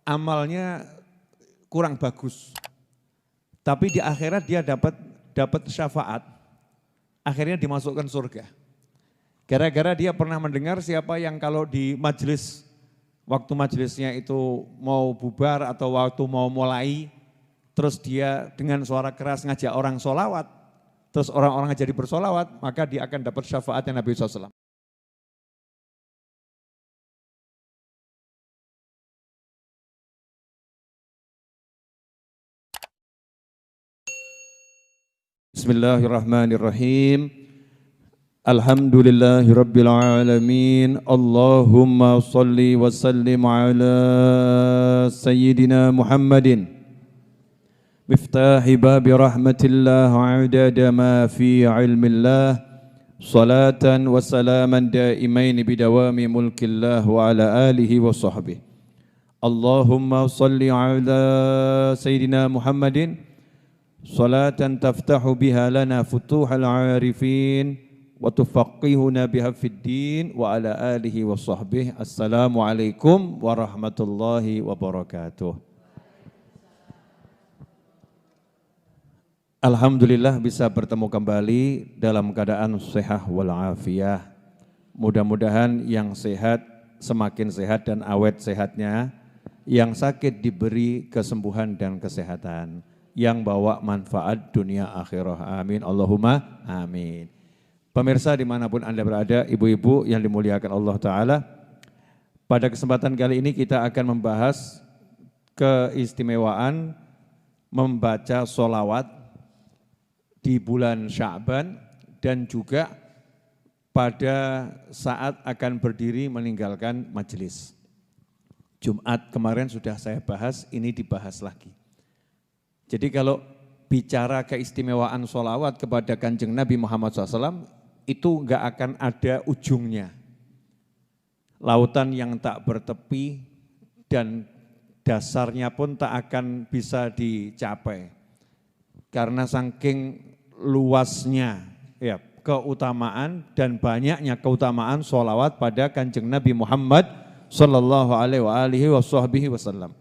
amalnya kurang bagus, tapi di akhirat dia dapat syafaat, akhirnya dimasukkan surga. Gara-gara dia pernah mendengar siapa yang kalau di majelis, waktu majelisnya itu mau bubar atau waktu mau mulai, terus dia dengan suara keras ngajak orang sholawat, terus orang-orang jadi bersolawat, maka dia akan dapat syafaatnya Nabi SAW. Bismillahirrahmanirrahim. Alhamdulillahi rabbil alamin. Allahumma salli wa sallim ala sayyidina Muhammadin miftahi babi rahmatillah adada ma fi ilmillah, salatan wa salaman daimain bidawami mulkillah wa ala alihi wa sahbihi. Allahumma salli ala sayyidina Muhammadin salatan taftahu biha lana futuhal arifin wa tufaqihuna biha fid din wa ala alihi wa sahbihi. Assalamualaikum warahmatullahi wabarakatuh. Alhamdulillah bisa bertemu kembali dalam keadaan sehat walafiat. Mudah-mudahan yang sehat semakin sehat dan awet sehatnya, yang sakit diberi kesembuhan dan kesehatan, yang bawa manfaat dunia akhirah. Amin, Allahumma amin. Pemirsa dimanapun Anda berada, ibu-ibu yang dimuliakan Allah Ta'ala, pada kesempatan kali ini kita akan membahas keistimewaan membaca sholawat di bulan Sya'ban dan juga pada saat akan berdiri meninggalkan majelis. Jumat kemarin sudah saya bahas, ini dibahas lagi. Jadi kalau bicara keistimewaan sholawat kepada Kanjeng Nabi Muhammad SAW, itu enggak akan ada ujungnya. Lautan yang tak bertepi dan dasarnya pun tak akan bisa dicapai. Karena saking luasnya ya keutamaan dan banyaknya keutamaan sholawat pada Kanjeng Nabi Muhammad sallallahu alaihi wasallam.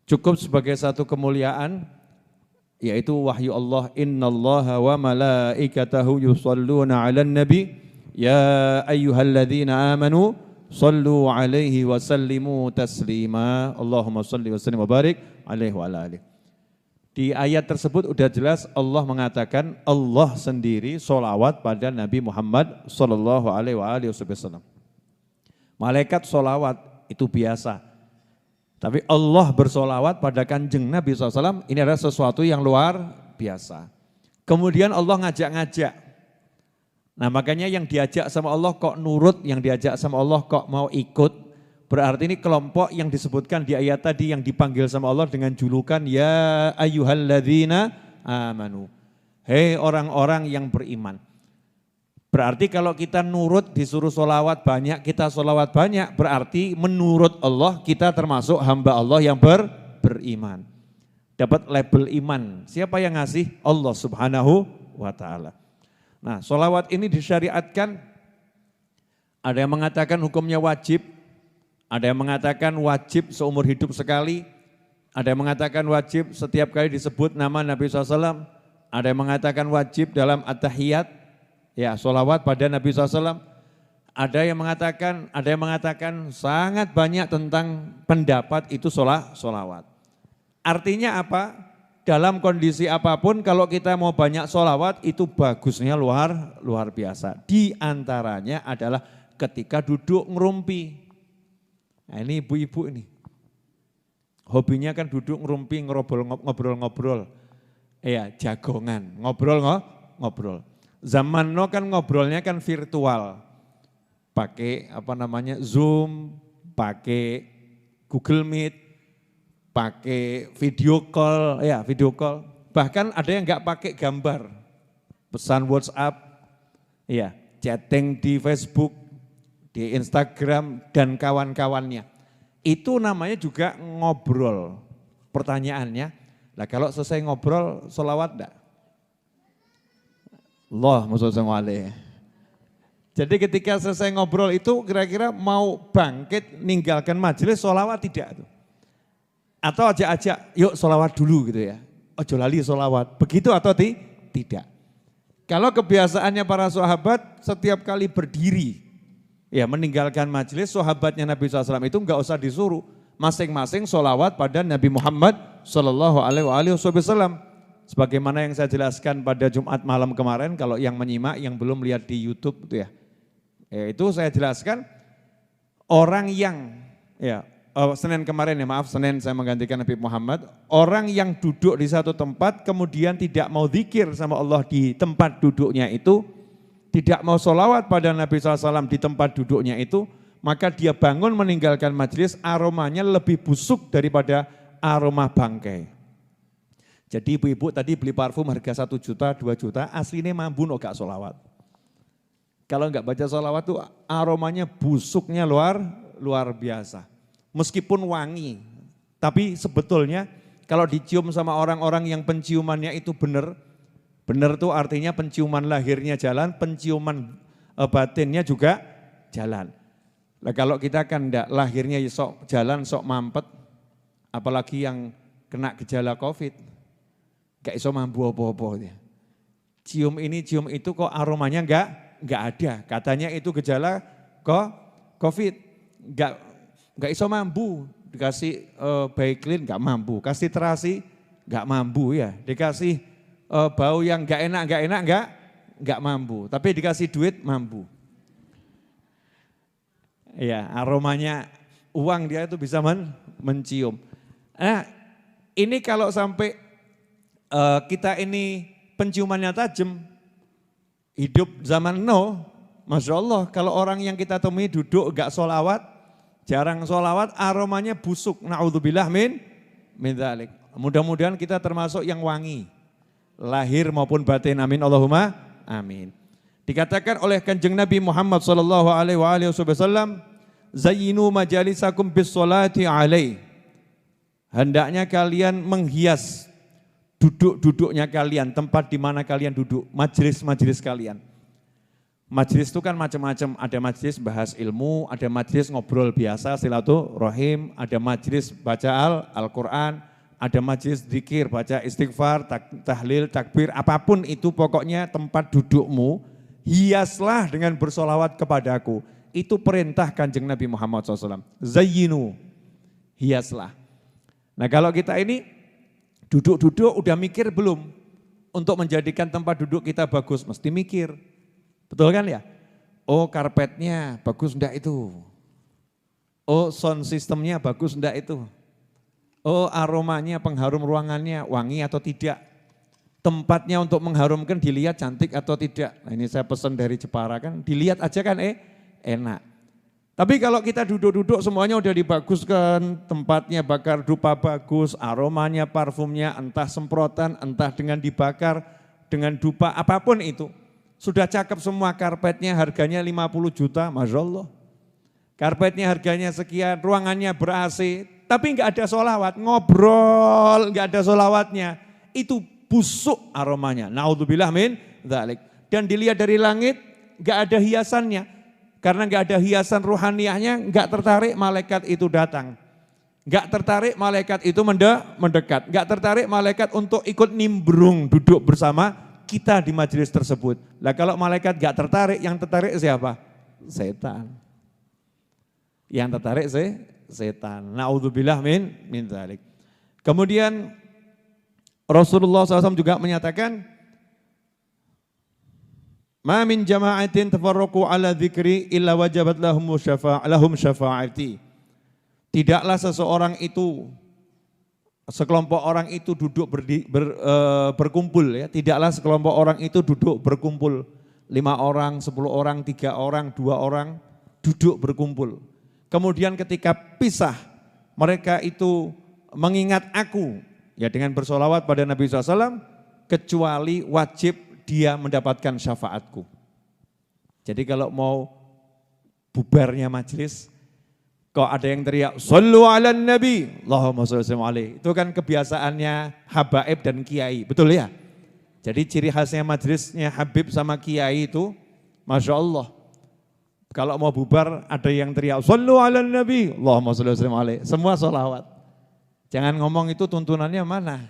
Cukup sebagai satu kemuliaan, yaitu wahyu Allah, innallaha wa malaikatahu yusholluna 'alan nabi ya ayyuhalladzina amanu shallu 'alaihi wa sallimu taslima. Allahumma shalli wa sallim wa barik 'alaihi wa ala alihi. Di ayat tersebut sudah jelas Allah mengatakan Allah sendiri sholawat pada Nabi Muhammad sallallahu alaihi wasallam. Malaikat sholawat itu biasa. Tapi Allah bersolawat pada Kanjeng Nabi SAW, ini adalah sesuatu yang luar biasa. Kemudian Allah ngajak-ngajak. Nah makanya yang diajak sama Allah kok nurut, yang diajak sama Allah kok mau ikut. Berarti ini kelompok yang disebutkan di ayat tadi yang dipanggil sama Allah dengan julukan ya ayyuhalladzina amanu. Hei orang-orang yang beriman. Berarti kalau kita nurut disuruh sholawat banyak, kita sholawat banyak, berarti menurut Allah kita termasuk hamba Allah yang beriman. Dapat label iman. Siapa yang ngasih? Allah Subhanahu wa ta'ala. Nah sholawat ini disyariatkan, ada yang mengatakan hukumnya wajib, ada yang mengatakan wajib seumur hidup sekali, ada yang mengatakan wajib setiap kali disebut nama Nabi SAW, ada yang mengatakan wajib dalam at-tahiyat, ya sholawat pada Nabi SAW, ada yang mengatakan sangat banyak tentang pendapat itu sholawat. Artinya apa? Dalam kondisi apapun kalau kita mau banyak sholawat itu bagusnya luar biasa. Di antaranya adalah ketika duduk ngerumpi. Nah ini ibu-ibu ini, hobinya kan duduk ngerumpi, ngobrol-ngobrol, ya jagongan, ngobrol. Zaman no kan ngobrolnya kan virtual, pakai Zoom, pakai Google Meet, pakai video call. Bahkan ada yang nggak pakai gambar, pesan WhatsApp, ya chatting di Facebook, di Instagram dan kawan-kawannya. Itu namanya juga ngobrol. Pertanyaannya, lah kalau selesai ngobrol sholawat enggak? Allahumma sholli alaihi. Jadi ketika selesai ngobrol itu kira-kira mau bangkit ninggalkan majelis sholawat tidak tuh. Atau ajak-ajak, yuk sholawat dulu gitu ya. Ojo lali sholawat, begitu atau tidak. Kalau kebiasaannya para sahabat setiap kali berdiri, ya meninggalkan majelis, sahabatnya Nabi SAW itu enggak usah disuruh. Masing-masing sholawat pada Nabi Muhammad SAW. Sebagaimana yang saya jelaskan pada Jumat malam kemarin, kalau yang menyimak, yang belum lihat di YouTube itu ya. Itu saya jelaskan, orang yang, Senin kemarin ya maaf, Senin saya menggantikan Nabi Muhammad, orang yang duduk di satu tempat kemudian tidak mau zikir sama Allah di tempat duduknya itu, tidak mau sholawat pada Nabi SAW di tempat duduknya itu, maka dia bangun meninggalkan majelis, aromanya lebih busuk daripada aroma bangkai. Jadi ibu-ibu tadi beli parfum harga 1 juta, 2 juta, aslinya mampu gak sholawat. Kalau enggak baca sholawat tuh aromanya busuknya luar biasa. Meskipun wangi, tapi sebetulnya kalau dicium sama orang-orang yang penciumannya itu benar tuh artinya penciuman lahirnya jalan, penciuman batinnya juga jalan. Nah, kalau kita kan enggak, lahirnya sok jalan, sok mampet, apalagi yang kena gejala COVID, gak iso mampu apa-apa. Cium ini, cium itu kok aromanya enggak ada. Katanya itu gejala COVID, enggak iso mampu. Dikasih Baiklin enggak mampu, kasih terasi enggak mampu ya, dikasih bau yang enggak enak enggak mampu, tapi dikasih duit mampu. Ya, aromanya uang dia itu bisa mencium. Nah, ini kalau sampai kita ini penciumannya tajam, hidup zaman now, Masya Allah, kalau orang yang kita temui duduk enggak sholawat, jarang sholawat, aromanya busuk, na'udzubillah min dzalik. Mudah-mudahan kita termasuk yang wangi, lahir maupun batin, amin Allahumma amin. Dikatakan oleh Kanjeng Nabi Muhammad SAW, zayyinu majalisakum bis sholati alaih. Hendaknya kalian menghias duduk-duduknya kalian, tempat di mana kalian duduk, majelis-majelis kalian. Majelis itu kan macam-macam, ada majelis bahas ilmu, ada majelis ngobrol biasa, silaturahim, ada majelis baca Al-Quran, ada majelis zikir, baca istighfar, tahlil, takbir, apapun itu pokoknya tempat dudukmu, hiaslah dengan bersolawat kepadaku. Itu perintah Kanjeng Nabi Muhammad SAW. Zayyinu, hiaslah. Nah kalau kita ini duduk-duduk udah mikir belum? Untuk menjadikan tempat duduk kita bagus, mesti mikir. Betul kan ya? Oh karpetnya bagus enggak itu? Oh sound systemnya bagus enggak itu? Oh aromanya, pengharum ruangannya wangi atau tidak? Tempatnya untuk mengharumkan dilihat cantik atau tidak. Nah ini saya pesan dari Jepara kan, dilihat aja kan enak. Tapi kalau kita duduk-duduk semuanya udah dibaguskan, tempatnya bakar dupa bagus, aromanya, parfumnya, entah semprotan, entah dengan dibakar, dengan dupa, apapun itu. Sudah cakep semua, karpetnya harganya 50 juta, Masya Allah. Karpetnya harganya sekian, ruangannya ber-AC, tapi enggak ada sholawat, ngobrol, enggak ada sholawatnya. Itu busuk aromanya, na'udzubillah min dzalik. Dan dilihat dari langit, enggak ada hiasannya. Karena enggak ada hiasan ruhaniyahnya, enggak tertarik malaikat itu datang. Enggak tertarik malaikat itu mendekat. Enggak tertarik malaikat untuk ikut nimbrung duduk bersama kita di majelis tersebut. Lah kalau malaikat enggak tertarik, yang tertarik siapa? Setan. Yang tertarik setan. Na'udzubillah min dzalik. Kemudian Rasulullah SAW juga menyatakan, ma min jama'atin tafarraqu ala dzikri illa wajabat lahum syafa'ati. Tidaklah sekelompok orang itu duduk berkumpul ya, tidaklah sekelompok orang itu duduk berkumpul, 5 orang, 10 orang, 3 orang, 2 orang duduk berkumpul. Kemudian ketika pisah, mereka itu mengingat aku, ya dengan bersolawat pada Nabi SAW, kecuali wajib dia mendapatkan syafaatku. Jadi kalau mau bubarnya majelis, kok ada yang teriak, Sallu ala Nabi, Allahumma sholli alaihi. Itu kan kebiasaannya habaib dan kiai, betul ya? Jadi ciri khasnya majelisnya Habib sama kiai itu, Masya Allah. Kalau mau bubar ada yang teriak, Sallu ala Nabi, Allahumma sholli alaihi. Semua sholawat. Jangan ngomong itu tuntunannya mana.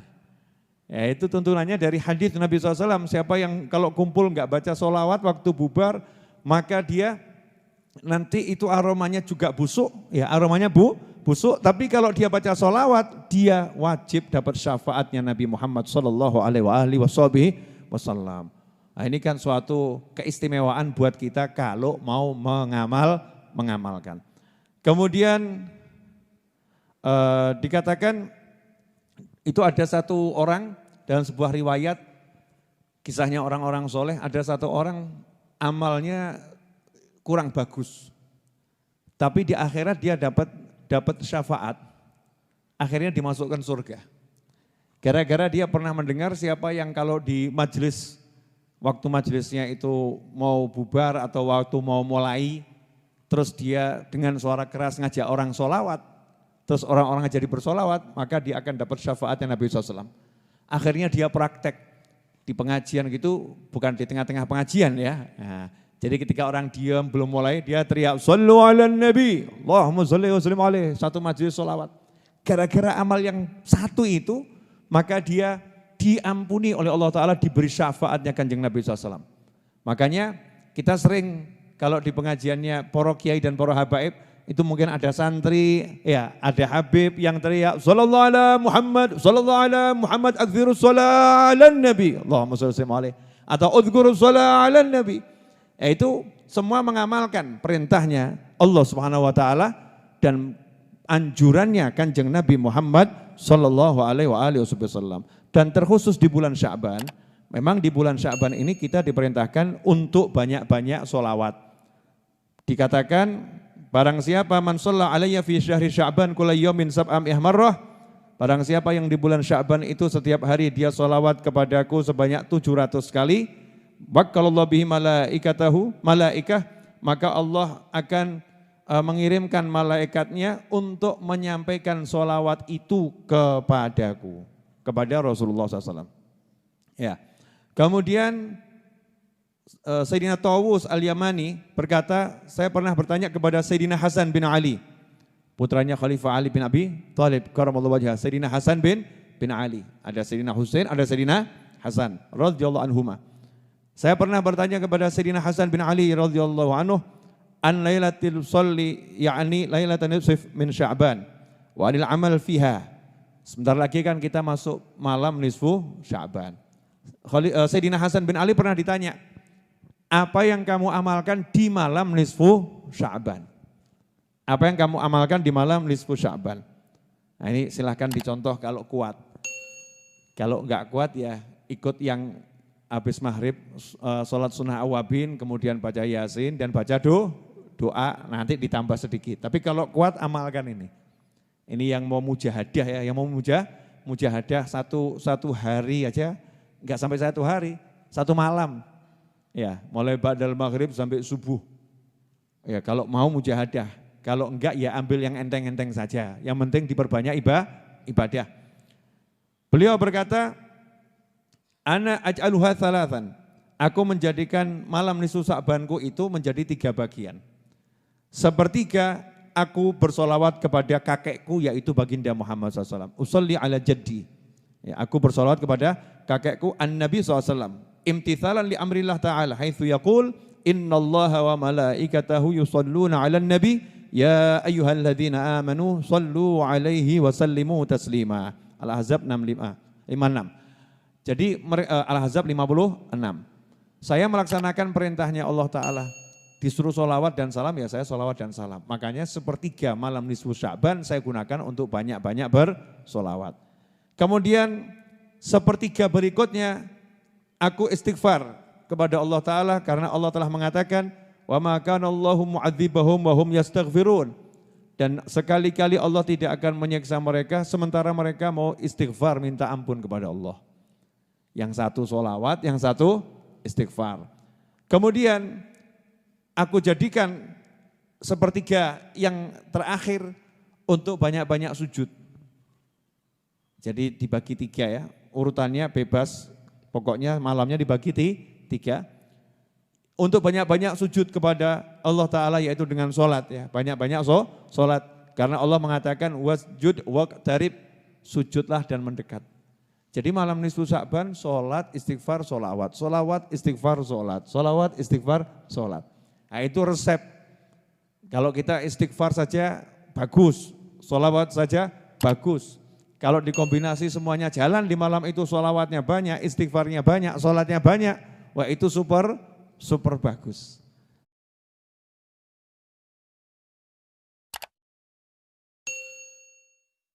Ya itu tuntunannya dari hadis Nabi SAW, siapa yang kalau kumpul nggak baca sholawat waktu bubar, maka dia nanti itu aromanya juga busuk, ya aromanya busuk, tapi kalau dia baca sholawat, dia wajib dapat syafaatnya Nabi Muhammad SAW. Nah, ini kan suatu keistimewaan buat kita kalau mau mengamalkan. Kemudian dikatakan itu ada satu orang dalam sebuah riwayat, kisahnya orang-orang soleh, ada satu orang amalnya kurang bagus. Tapi di akhirat dia dapat syafaat, akhirnya dimasukkan surga. Gara-gara dia pernah mendengar siapa yang kalau di majelis, waktu majelisnya itu mau bubar atau waktu mau mulai, terus dia dengan suara keras ngajak orang sholawat, terus orang-orang jadi bersolawat, maka dia akan dapat syafaatnya Nabi SAW. Akhirnya dia praktek di pengajian gitu, bukan di tengah-tengah pengajian ya. Nah, jadi ketika orang diam belum mulai, dia teriak, Sallu ala Nabi, Allahumma salli wa sallim alaih, satu majelis solawat. Gara-gara amal yang satu itu, maka dia diampuni oleh Allah Ta'ala, diberi syafaatnya Kanjeng Nabi SAW. Makanya kita sering kalau di pengajiannya para kiai dan para habaib, itu mungkin ada santri, ya ada habib yang teriak, Sallallahu ala Muhammad, akthirus salat ala Nabi, Allahumma salli wa sallim alaih, atau udhkurus salat ala Nabi. Yaitu semua mengamalkan perintahnya Allah Subhanahu wa taala dan anjurannya Kanjeng Nabi Muhammad sallallahu alaihi wasallam. Dan terkhusus di bulan Sya'ban, memang di bulan Sya'ban ini kita diperintahkan untuk banyak-banyak sholawat. Dikatakan barang siapa man shalla alayya fi syahri Sya'ban kulla yawmin sab'am ihmarrah, barang siapa yang di bulan Sya'ban itu setiap hari dia sholawat kepadaku sebanyak 700 kali, wakkalallahu bihi malaikah, maka Allah akan mengirimkan malaikatnya untuk menyampaikan sholawat itu kepadaku, kepada Rasulullah SAW. Ya. Kemudian Sayyidina Tawus Al-Yamani berkata, saya pernah bertanya kepada Sayyidina Hasan bin Ali, putranya Khalifah Ali bin Abi Thalib karamallahu wajhah. Sayyidina Hasan bin Ali, ada Sayyidina Husain, ada Sayyidina Hasan radhiyallahu anhuma. Saya pernah bertanya kepada Sayyidina Hasan bin Ali radhiyallahu anhu, an lailatul sholli, yakni lailatan nisf min Sya'ban wa anil amal fiha. Sebentar lagi kan kita masuk malam nisfu Sya'ban. Sayyidina Hasan bin Ali pernah ditanya, apa yang kamu amalkan di malam nisfu Sya'ban? Apa yang kamu amalkan di malam nisfu Sya'ban? Nah ini silahkan dicontoh kalau kuat. Kalau enggak kuat ya ikut yang habis maghrib, sholat sunnah awabin, kemudian baca yasin dan baca doa, nanti ditambah sedikit. Tapi kalau kuat amalkan ini. Ini yang mau mujahadah ya, yang mau mujahadah satu hari aja, enggak sampai 1 hari, 1 malam. Ya, mulai ba'dal maghrib sampai subuh. Ya, kalau mau mujahadah, kalau enggak ya ambil yang enteng-enteng saja. Yang penting diperbanyak ibadah. Beliau berkata, ana aj'aluha thalathan. Aku menjadikan malam nisfu Sya'banku itu menjadi 3 bagian. Sepertiga aku bersolawat kepada kakekku yaitu baginda Muhammad SAW. Usolli ala jaddi. Ya, aku bersolawat kepada kakekku an-Nabi SAW. Imtithalan li amrillah ta'ala haitsu yaqul innallaha wa malaikatahu yusholluna 'alan nabi ya ayyuhalladzina amanu shallu 'alaihi wa sallimu taslima. Al-Ahzab 56. Jadi Al-Ahzab 56. Saya melaksanakan perintahnya Allah Ta'ala. Disuruh sholawat dan salam ya saya sholawat dan salam. Makanya sepertiga malam nisfu Sya'ban saya gunakan untuk banyak-banyak bersolawat. Kemudian sepertiga berikutnya aku istighfar kepada Allah Ta'ala karena Allah telah mengatakan wa ma kana Allahu mu'adzibahum wa hum yastaghfirun. Dan sekali-kali Allah tidak akan menyiksa mereka sementara mereka mau istighfar minta ampun kepada Allah. Yang satu sholawat, yang satu istighfar. Kemudian aku jadikan sepertiga yang terakhir untuk banyak-banyak sujud. Jadi dibagi 3 ya, urutannya bebas. Pokoknya malamnya dibagi 3. Untuk banyak-banyak sujud kepada Allah Ta'ala yaitu dengan sholat ya. Banyak-banyak sholat. Karena Allah mengatakan wasjud waqtarib. sujudlah dan mendekat. Jadi malam nisfu Sya'ban, sholat, istighfar, sholawat. Sholawat, istighfar, sholat. Sholawat, istighfar, sholat. Nah itu resep. Kalau kita istighfar saja bagus, sholawat saja bagus. Kalau dikombinasi semuanya jalan di malam itu, sholawatnya banyak, istighfarnya banyak, sholatnya banyak, wah itu super bagus.